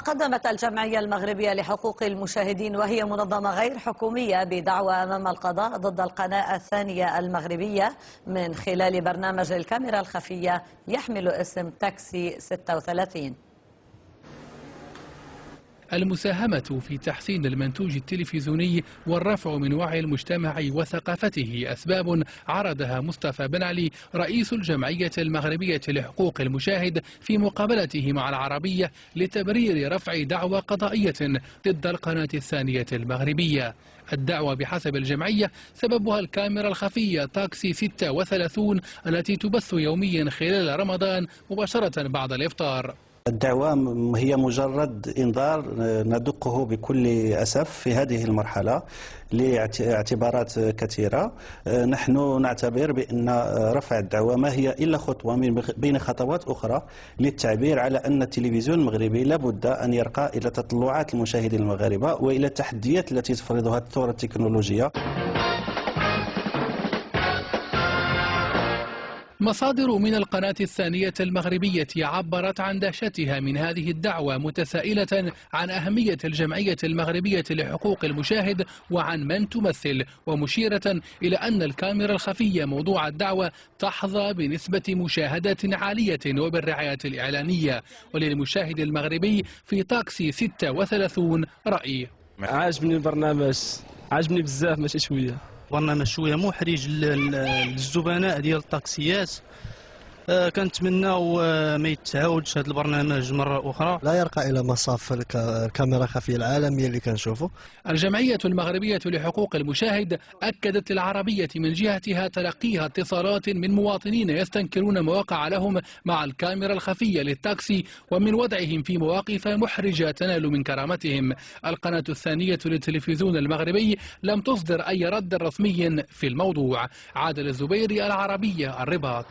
تقدمت الجمعية المغربية لحقوق المشاهدين وهي منظمة غير حكومية بدعوى أمام القضاء ضد القناة الثانية المغربية من خلال برنامج الكاميرا الخفية يحمل اسم تاكسي 36. المساهمة في تحسين المنتوج التلفزيوني والرفع من وعي المجتمع وثقافته أسباب عرضها مصطفى بن علي رئيس الجمعية المغربية لحقوق المشاهد في مقابلته مع العربية لتبرير رفع دعوى قضائية ضد القناة الثانية المغربية. الدعوى بحسب الجمعية سببها الكاميرا الخفية تاكسي 36 التي تبث يوميا خلال رمضان مباشرة بعد الإفطار. الدعوة هي مجرد إنذار ندقه بكل أسف في هذه المرحلة لاعتبارات كثيرة. نحن نعتبر بأن رفع الدعوة ما هي إلا خطوة من بين خطوات أخرى للتعبير على أن التلفزيون المغربي لابد أن يرقى إلى تطلعات المشاهدين المغاربة وإلى التحديات التي تفرضها الثورة التكنولوجية. مصادر من القناة الثانية المغربية عبرت عن دهشتها من هذه الدعوة متسائلة عن أهمية الجمعية المغربية لحقوق المشاهد وعن من تمثل، ومشيرة إلى أن الكاميرا الخفية موضوع الدعوة تحظى بنسبة مشاهدات عالية وبالرعاية الإعلانية. وللمشاهد المغربي في تاكسي 36 رأي. عاجبني البرنامج، عاجبني بزاف ماشي شوية. برنامج شويه محرج للزبناء ديال الطاكسيات. كنتمناو ما يتعاودش هذا البرنامج مرة أخرى. لا يرقى إلى مصاف الكاميرا الخفية العالمية اللي كنشوفه. الجمعية المغربية لحقوق المشاهد أكدت للعربية من جهتها تلقيها اتصالات من مواطنين يستنكرون ما وقع لهم مع الكاميرا الخفية للتاكسي ومن وضعهم في مواقف محرجة تنال من كرامتهم. القناة الثانية للتلفزيون المغربي لم تصدر أي رد رسمي في الموضوع. عادل الزبيري، العربية، الرباط.